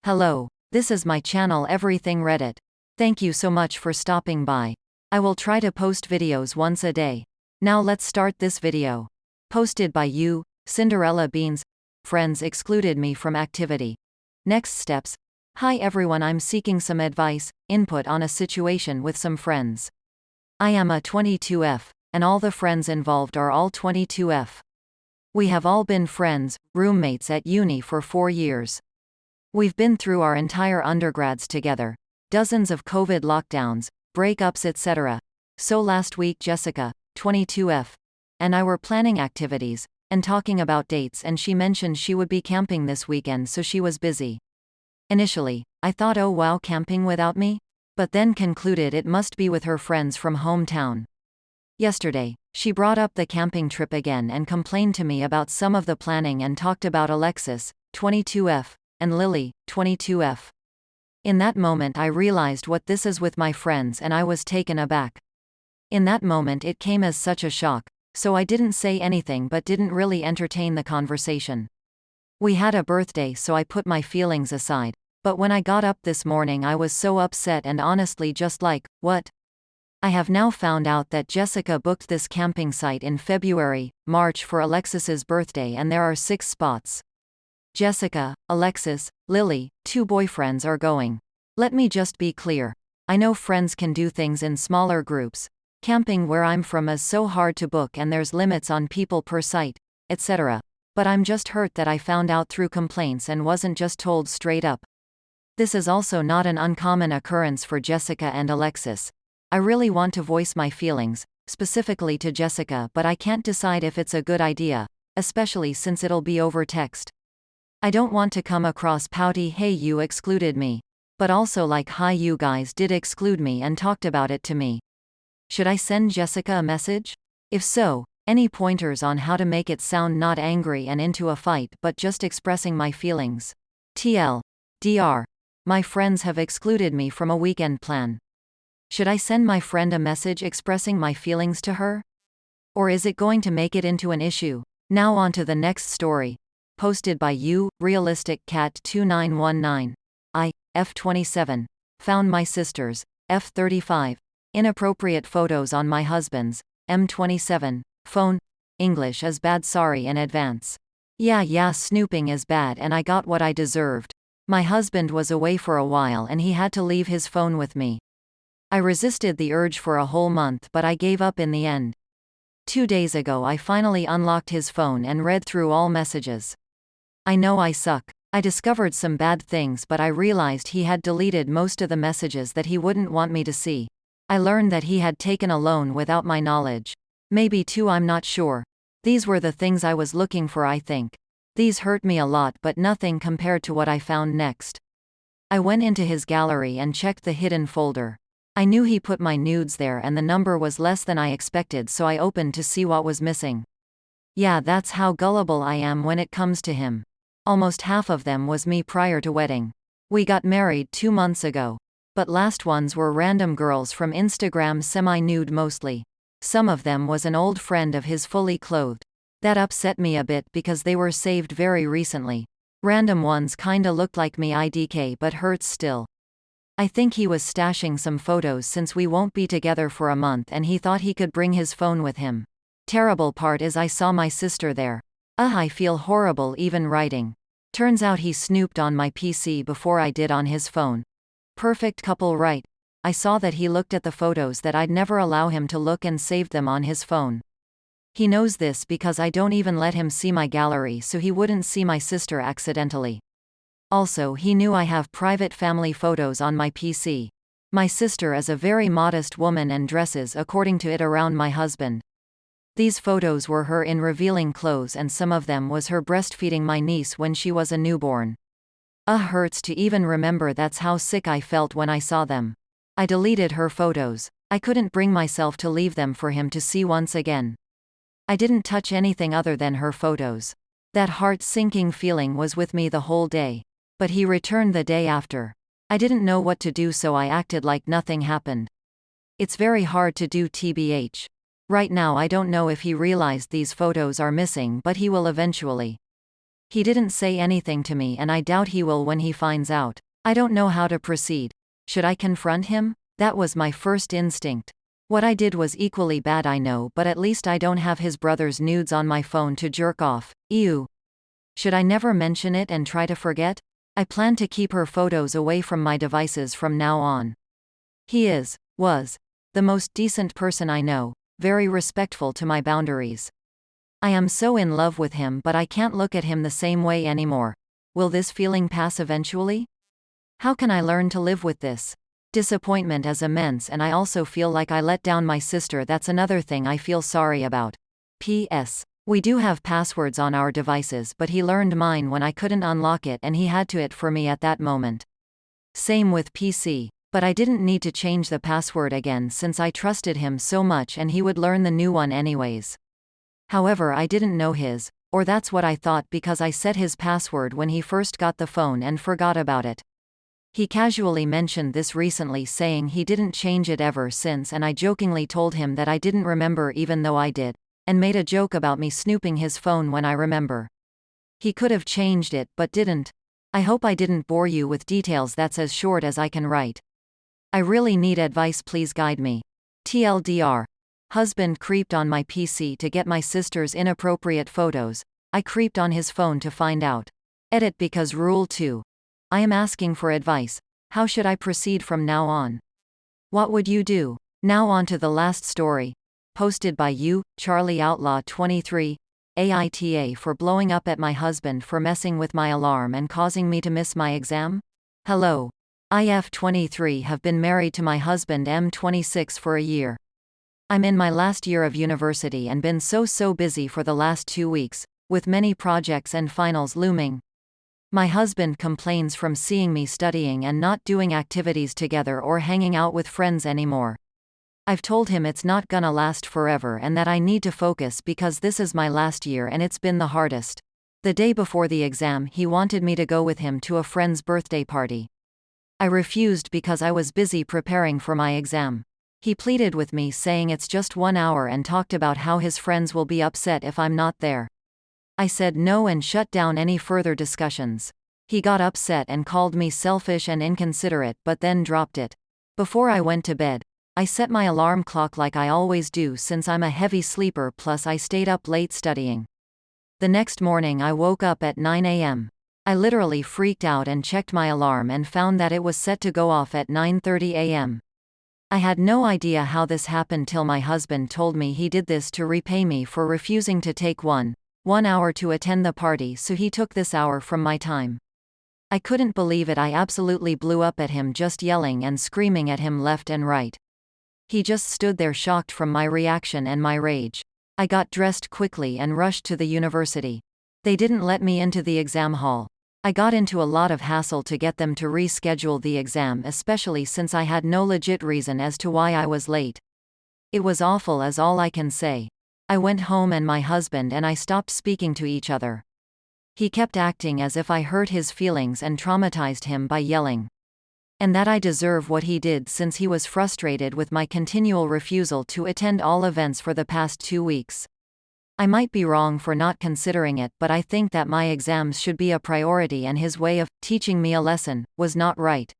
Hello, this is my channel Everything Reddit. Thank you so much for stopping by. I will try to post videos once a day. Now let's start this video. Posted by you, Cinderella Beans. Friends excluded me from activity. Next steps. Hi everyone, I'm seeking some advice, input on a situation with some friends. I am a 22F, and all the friends involved are all 22F. We have all been friends, roommates at uni for 4 years. We've been through our entire undergrads together, dozens of COVID lockdowns, breakups, etc. So last week Jessica, 22F, and I were planning activities, and talking about dates, and she mentioned she would be camping this weekend, so she was busy. Initially, I thought, oh wow, camping without me? But then concluded it must be with her friends from hometown. Yesterday, she brought up the camping trip again and complained to me about some of the planning and talked about Alexis, 22F, and Lily, 22F. In that moment I realized what this is with my friends, and I was taken aback. In that moment it came as such a shock, so I didn't say anything but didn't really entertain the conversation. We had a birthday, so I put my feelings aside, but when I got up this morning I was so upset and honestly just like, what? I have now found out that Jessica booked this camping site in February, March for Alexis's birthday, and there are 6 spots. Jessica, Alexis, Lily, 2 boyfriends are going. Let me just be clear. I know friends can do things in smaller groups. Camping where I'm from is so hard to book and there's limits on people per site, etc. But I'm just hurt that I found out through complaints and wasn't just told straight up. This is also not an uncommon occurrence for Jessica and Alexis. I really want to voice my feelings, specifically to Jessica, but I can't decide if it's a good idea, especially since it'll be over text. I don't want to come across pouty, hey you excluded me, but also like, hi you guys did exclude me and talked about it to me. Should I send Jessica a message? If so, any pointers on how to make it sound not angry and into a fight but just expressing my feelings? TL.DR. My friends have excluded me from a weekend plan. Should I send my friend a message expressing my feelings to her? Or is it going to make it into an issue? Now on to the next story. Posted by you, Realistic Cat 2919. I, F27. Found my sister's, F35. Inappropriate photos on my husband's, M27. Phone. English is bad, sorry in advance. Yeah, snooping is bad and I got what I deserved. My husband was away for a while and he had to leave his phone with me. I resisted the urge for a whole month, but I gave up in the end. 2 days ago I finally unlocked his phone and read through all messages. I know I suck. I discovered some bad things, but I realized he had deleted most of the messages that he wouldn't want me to see. I learned that he had taken a loan without my knowledge. Maybe 2, I'm not sure. These were the things I was looking for, I think. These hurt me a lot, but nothing compared to what I found next. I went into his gallery and checked the hidden folder. I knew he put my nudes there and the number was less than I expected, so I opened to see what was missing. Yeah, that's how gullible I am when it comes to him. Almost half of them was me prior to wedding. We got married 2 months ago. But last ones were random girls from Instagram, semi-nude mostly. Some of them was an old friend of his fully clothed. That upset me a bit because they were saved very recently. Random ones kinda looked like me, IDK, but hurts still. I think he was stashing some photos since we won't be together for a month and he thought he could bring his phone with him. Terrible part is I saw my sister there. I feel horrible even writing. Turns out he snooped on my PC before I did on his phone. Perfect couple, right? I saw that he looked at the photos that I'd never allow him to look and saved them on his phone. He knows this because I don't even let him see my gallery, so he wouldn't see my sister accidentally. Also, he knew I have private family photos on my PC. My sister is a very modest woman and dresses according to it around my husband. These photos were her in revealing clothes and some of them was her breastfeeding my niece when she was a newborn. Hurts to even remember. That's how sick I felt when I saw them. I deleted her photos. I couldn't bring myself to leave them for him to see once again. I didn't touch anything other than her photos. That heart-sinking feeling was with me the whole day. But he returned the day after. I didn't know what to do, so I acted like nothing happened. It's very hard to do, TBH. Right now I don't know if he realized these photos are missing, but he will eventually. He didn't say anything to me and I doubt he will when he finds out. I don't know how to proceed. Should I confront him? That was my first instinct. What I did was equally bad, I know, but at least I don't have his brother's nudes on my phone to jerk off. Ew. Should I never mention it and try to forget? I plan to keep her photos away from my devices from now on. He was, the most decent person I know, very respectful to my boundaries. I am so in love with him, but I can't look at him the same way anymore. Will this feeling pass eventually? How can I learn to live with this? Disappointment is immense and I also feel like I let down my sister. That's another thing I feel sorry about. P.S. We do have passwords on our devices, but he learned mine when I couldn't unlock it and he had to it for me at that moment. Same with PC. But I didn't need to change the password again since I trusted him so much and he would learn the new one anyways. However, I didn't know his, or that's what I thought, because I set his password when he first got the phone and forgot about it. He casually mentioned this recently, saying he didn't change it ever since, and I jokingly told him that I didn't remember even though I did, and made a joke about me snooping his phone when I remember. He could have changed it but didn't. I hope I didn't bore you with details. That's as short as I can write. I really need advice, please guide me. TLDR. Husband creeped on my PC to get my sister's inappropriate photos. I creeped on his phone to find out. Edit because Rule 2. I am asking for advice. How should I proceed from now on? What would you do? Now on to the last story. Posted by you, Charlie Outlaw 23, AITA, for blowing up at my husband for messing with my alarm and causing me to miss my exam. Hello. IF23 have been married to my husband M26 for a year. I'm in my last year of university and been so busy for the last 2 weeks, with many projects and finals looming. My husband complains from seeing me studying and not doing activities together or hanging out with friends anymore. I've told him it's not gonna last forever and that I need to focus because this is my last year and it's been the hardest. The day before the exam, he wanted me to go with him to a friend's birthday party. I refused because I was busy preparing for my exam. He pleaded with me, saying it's just 1 hour, and talked about how his friends will be upset if I'm not there. I said no and shut down any further discussions. He got upset and called me selfish and inconsiderate, but then dropped it. Before I went to bed, I set my alarm clock like I always do since I'm a heavy sleeper, plus I stayed up late studying. The next morning I woke up at 9 a.m. I literally freaked out and checked my alarm and found that it was set to go off at 9:30 a.m. I had no idea how this happened till my husband told me he did this to repay me for refusing to take one hour to attend the party, so he took this hour from my time. I couldn't believe it. I absolutely blew up at him, just yelling and screaming at him left and right. He just stood there shocked from my reaction and my rage. I got dressed quickly and rushed to the university. They didn't let me into the exam hall. I got into a lot of hassle to get them to reschedule the exam, especially since I had no legit reason as to why I was late. It was awful, is all I can say. I went home and my husband and I stopped speaking to each other. He kept acting as if I hurt his feelings and traumatized him by yelling. And that I deserve what he did, since he was frustrated with my continual refusal to attend all events for the past 2 weeks. I might be wrong for not considering it, but I think that my exams should be a priority, and his way of teaching me a lesson was not right.